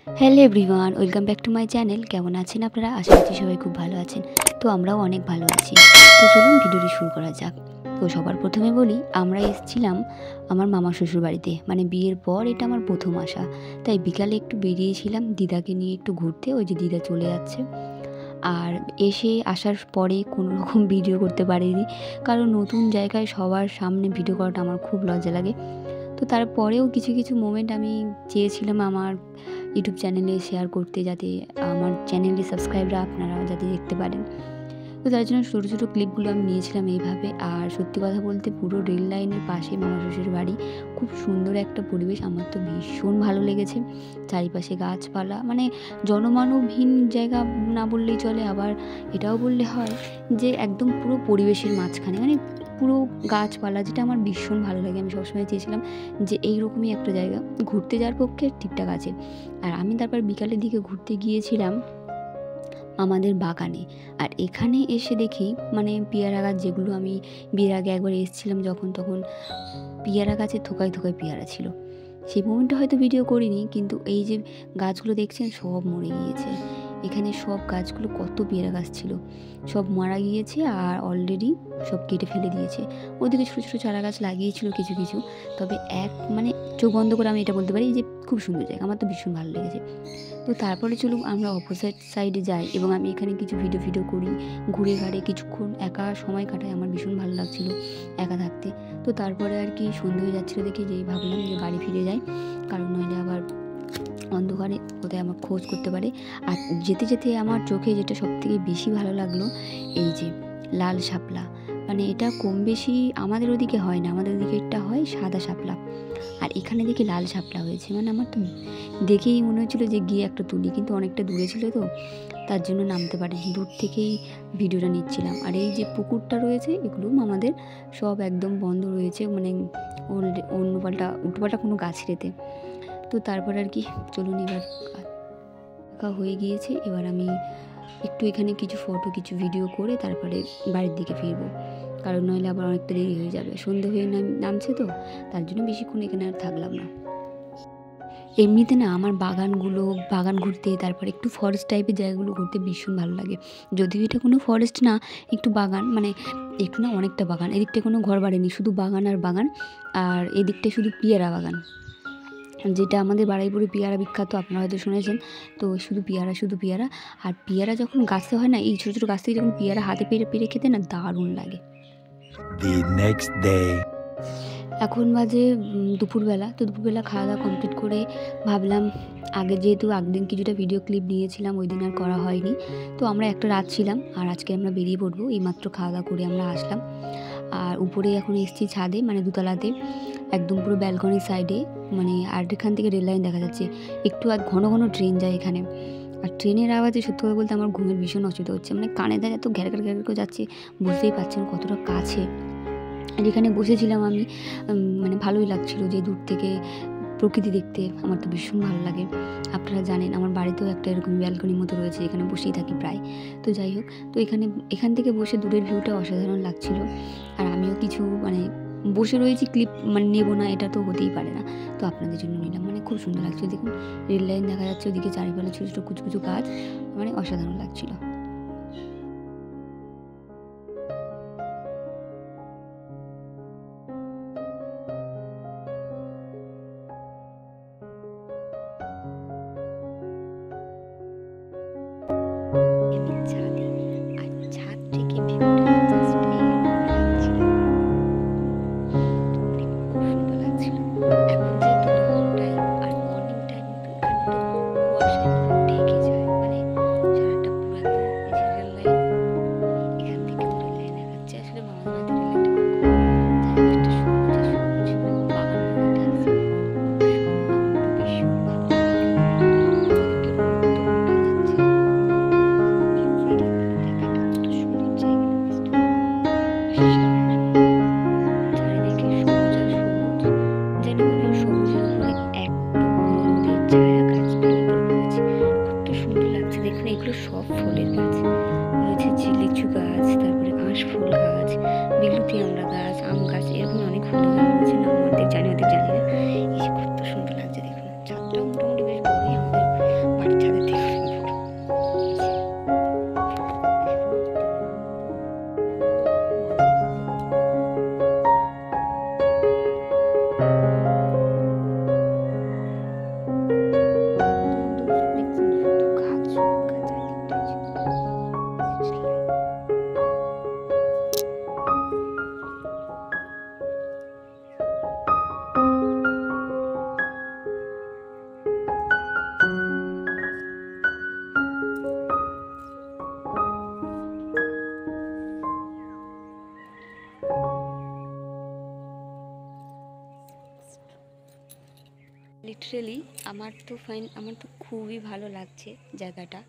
Hello everyone, welcome back to my channel. কেমন আছেন আপনারা? আশা করছি সবাই খুব ভালো আছেন। তো আমরাও অনেক ভালো আছি। তো চলুন ভিডিওটি শুরু করা যাক। তো সবার প্রথমে বলি, আমরা এসেছিলাম আমার মামা শ্বশুর বাড়িতে, মানে বিয়ের পর এটা আমার প্রথম আসা। তাই বিকালে একটু বেরিয়েছিলাম দিদাকে নিয়ে একটু ঘুরতে, ওই যে দিদা চলে যাচ্ছে। আর আসার পরে কোনো রকম ভিডিও করতে পারিনি, কারণ নতুন জায়গায় সবার সামনে ভিডিও করাটা আমার খুব লজ্জা লাগে। তো তারপরেও কিছু কিছু মোমেন্ট আমি চেয়েছিলাম আমার ইউটিউব চ্যানেলে শেয়ার করতে, যাতে আমার চ্যানেলের সাবস্ক্রাইবরা আপনারা যাতে দেখতে পারেন। তো তার জন্য ছোটো ছোটো ক্লিপগুলো আমি নিয়েছিলাম এইভাবে। আর সত্যি কথা বলতে, পুরো রেল লাইনের পাশে মামা শ্বশুর বাড়ি, খুব সুন্দর একটা পরিবেশ। আমার তো ভীষণ ভালো লেগেছে। চারিপাশে গাছপালা, মানে জনমানবহীন জায়গা না বললেই চলে, আবার এটাও বললে হয় যে একদম পুরো পরিবেশের মাঝখানে, মানে পুরো গাছপালা, যেটা আমার ভীষণ ভালো লাগে। আমি সবসময় চেয়েছিলাম যে এইরকমই একটা জায়গা ঘুরতে যাওয়ার পক্ষে ঠিকঠাক আছে। আর আমি তারপর বিকালের দিকে ঘুরতে গিয়েছিলাম আমাদের বাগানে। আর এখানে এসে দেখি, মানে পেয়ারা গাছ, যেগুলো আমি বিয়ের আগে একবার এসেছিলাম যখন, তখন পেয়ারা গাছে থোকায় থোকায় পেয়ারা ছিল। সেই মোমেন্টটা হয়তো ভিডিও করিনি, কিন্তু এই যে গাছগুলো দেখছেন সব মরে গিয়েছে। এখানে সব গাছগুলো, কত পেয়ারা গাছ ছিল, সব মারা গিয়েছে আর অলরেডি সব কেটে ফেলে দিয়েছে। ওদিকে ছোটো ছোটো চারা গাছ লাগিয়েছিল কিছু কিছু। তবে মানে চোখ বন্ধ করে আমি এটা বলতে পারি যে খুব সুন্দর জায়গা, আমার তো ভীষণ ভালো লেগেছে। তো তারপরে চলুন আমরা অপোজিট সাইডে যাই এবং আমি এখানে কিছু ভিডিও করি, ঘুরে ঘাড়ে কিছুক্ষণ একা সময় কাটাই। আমার ভীষণ ভালো লাগছিল একা থাকতে। তো তারপরে আর কি সন্ধে হয়ে যাচ্ছিলো দেখে যেই ভাবলাম যে বাড়ি ফিরে যাই, কারণ নইলে আবার অন্ধকারে কোথায় আমার খোঁজ করতে পারে। আর যেতে যেতে আমার চোখে যেটা সবথেকে বেশি ভালো লাগলো, এই যে লাল শাপলা, মানে এটা কম বেশি আমাদের ওদিকে হয় না, আমাদের ওদিকে এটা হয় সাদা শাপলা, আর এখানে দেখি লাল শাপলা হয়েছে। মানে আমার তো দেখেই মনে হচ্ছিলো যে গিয়ে একটা তুলি, কিন্তু অনেকটা দূরে ছিল তো তার জন্য নামতে পারিনি, দূর থেকেই ভিডিওটা নিচ্ছিলাম। আর এই যে পুকুরটা রয়েছে, এগুলো আমাদের সব একদম বন্ধ রয়েছে, মানে অন্য পাল্টা উল্টোপাল্টা কোনো গাছ রেতে। তো তারপর আর কি চলুন, এবার হয়ে গিয়েছে। এবার আমি একটু এখানে কিছু ফটো কিছু ভিডিও করে তারপরে বাড়ির দিকে ফিরবো, কারণ নইলে আবার অনেকটা দেরি হয়ে যাবে, সন্ধে হয়ে নামছে তো, তার জন্য বেশিক্ষণ এখানে আর থাকলাম না। এমনিতে না আমার বাগান ঘুরতে, তারপরে একটু ফরেস্ট টাইপের জায়গাগুলো ঘুরতে ভীষণ ভালো লাগে। যদিও এটা কোনো ফরেস্ট না, একটু বাগান, মানে একটু না অনেকটা বাগান। এদিকটা কোনো ঘর বাড়ি নেই, শুধু বাগান আর বাগান। আর এদিকটা শুধু পেয়ারা বাগান, যেটা আমাদের বারুইপুরে পেয়ারা বিখ্যাত, আপনারা হয়তো শুনেছেন। তো শুধু পেয়ারা। আর পেয়ারা যখন গাছে হয় না, এই ছোটো ছোটো গাছ থেকে যখন পেয়ারা হাতে পেরে পেরে খেতে না দারুণ লাগে। এখন বাজে দুপুরবেলা। তো দুপুরবেলা খাওয়া দাওয়া কমপ্লিট করে ভাবলাম, যেহেতু আগদিন কিছুটা ভিডিও ক্লিপ নিয়েছিলাম, ওই দিন আর করা হয়নি। তো আমরা একটা রাত ছিলাম, আর আজকে আমরা বেরিয়ে পড়বো। এইমাত্র খাওয়া দাওয়া করে আমরা আসলাম। আর উপরে এখন এসেছি ছাদে, মানে দোতলাতে, একদম পুরো ব্যালকনির সাইডে, মানে আর এখান থেকে রেল লাইন দেখা যাচ্ছে। একটু আর ঘন ঘন ট্রেন যায় এখানে। আর ট্রেনের আওয়াজে সত্যি কথা বলতে আমার ঘুমের ভীষণ অসুবিধা হচ্ছে, মানে কানে দ্বারা এত ঘ্যার ঘ্যার করে যাচ্ছে, বুঝতেই পারছেন কতটা কাছে। আর এখানে বসেছিলাম আমি, মানে ভালোই লাগছিলো যে দূর থেকে প্রকৃতি দেখতে। আমার তো ভীষণ ভালো লাগে। আপনারা জানেন আমার বাড়িতেও একটা এরকম ব্যালকনির মতো রয়েছে, এখানে বসেই থাকি প্রায়। তো যাই হোক, তো এখান থেকে বসে দূরের ভিউটা অসাধারণ লাগছিল। আর আমিও কিছু, মানে বসে রয়েছি, ক্লিপ মানে নেবো না এটা তো হতেই পারে না, তো আপনাদের জন্য নিলাম। মানে খুব সুন্দর লাগছিল, দেখুন রেল লাইন দেখা যাচ্ছে, ওদিকে চারিপাশে ছোটো ছোটো কুচু কুচু গাছ, মানে অসাধারণ লাগছিলো। ছাদে, আর ছাদ থেকে ভিউটা জাস্ট এইরকম লাগছিল, মানে খুব সুন্দর লাগছিল। এখন যেহেতু দুপুর টাইম আর মর্নিং টাইম, তো এখানে তো কুয়াশায় পুরো ঢেকে যায়, মানে সারাটা পুরো একদম লিটারেলি আমার তো খুবই ভালো লাগছে জায়গাটা।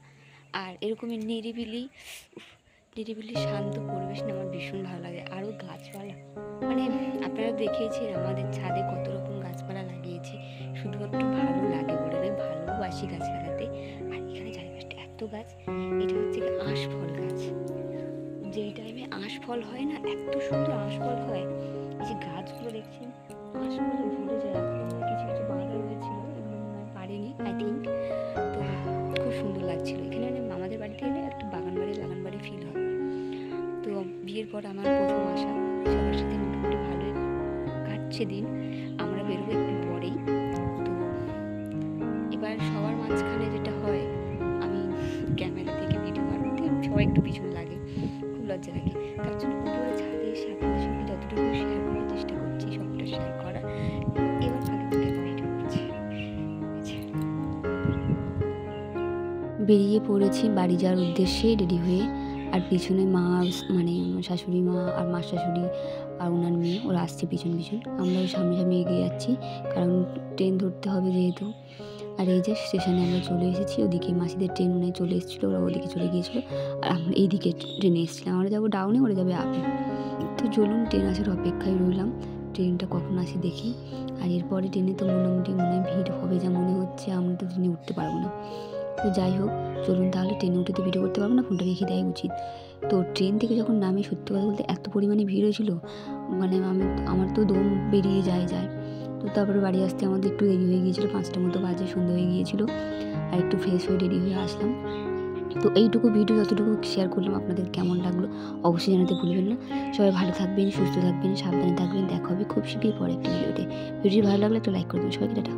আর এরকমই নিরিবিলি শান্ত পরিবেশ না আমার ভীষণ ভালো লাগে। আরও গাছপালা, মানে আপনারা দেখেছেন আমাদের ছাদে কত রকম গাছপালা লাগিয়েছি, শুধুমাত্র ভালো লাগে বলে নয়, ভালোবাসি গাছ লাগাতে। আর এখানে চারিপাশটা এত গাছ, এটা হচ্ছে কি আঁশফল গাছ। যেই টাইমে আঁশফল হয় না, এত সুন্দর আঁশফল হয়। এই যে গাছগুলো দেখছেন আঁশফলে ভরে যায়, কিছু কিছু বাঁধা হয়েছিল, এগুলো মনে হয় পারিনি আই থিঙ্ক। তো খুব সুন্দর লাগছিল এখানে, মানে আমাদের বাড়িতে এলে একটু বাগান বাড়ি ফিল হয়। তো বিয়ের পর আমার প্রথম আসা, সবার সাথে মোটামুটি ভালোই কাটছে দিন। আমরা বেরোবো একটু পরেই। তো এবার সবার মাঝখানে যেটা হয়, আমি ক্যামেরা থেকে ভিডিও বানাতে সবাই একটু পিছনে লাগে, খুব লজ্জা লাগে। তার জন্য উপরে ছাদে এসে আপনাদের সঙ্গে যতটুকু শেয়ার করার চেষ্টা করছি, সবটা শেয়ার করা। এবার ভালো করে ভিডিও করছি। বেরিয়ে পড়েছি বাড়ি যাওয়ার উদ্দেশ্যে রেডি হয়ে। আর পিছনে মা, মানে শাশুড়ি মা আর মা শাশুড়ি আর ওনার মেয়ে, ওরা আসছে পিছন। আমরা ওই সামনে এগিয়ে যাচ্ছি, কারণ ট্রেন ধরতে হবে যেহেতু। আর এই যে স্টেশনে আমরা চলে এসেছি। ওদিকে মাসিদের ট্রেন মনে চলে এসেছিলো, ওরা ওদিকে চলে গিয়েছিলো। আর আমরা এইদিকে ট্রেনে এসেছিলাম, আমরা যাবো ডাউনে, ওরা যাবে আপে। তো চলুন ট্রেন আসার অপেক্ষায় রইলাম, ট্রেনটা কখন আসে দেখি। আর এরপরে ট্রেনে তো মোটামুটি মনে হয় ভিড় হবে যা মনে হচ্ছে, আমরা তো ট্রেনে উঠতে পারবো না। তো যাই হোক, চলুন তাহলে। ট্রেনে উঠে তো ভিডিও করতে পারবো না, ফোনটা রেখে দেওয়াই উচিত। তো ট্রেন থেকে যখন নামে, সত্যি কথা বলতে এত পরিমাণে ভিড় হয়েছিল, মানে আমার তো দম বেরিয়ে যায়। তো তারপরে বাড়ি আসতে আমাদের একটু দেরি হয়ে গিয়েছিলো, 5টার মতো বাজে, সন্ধ্যা হয়ে গিয়েছিলো। আর একটু ফ্রেশ হয়ে রেডি হয়ে আসলাম। তো এইটুকু ভিডিও যতটুকু শেয়ার করলাম, আপনাদের কেমন লাগলো অবশ্যই জানাতে ভুলবেন না। সবাই ভালো থাকবেন, সুস্থ থাকবেন, সাবধানে থাকবেন। দেখা হবে খুব শীঘ্রই পরে একটি ভিডিওতে। ভিডিওটি ভালো লাগলে একটা লাইক করবেন। সবাইকে টাটা।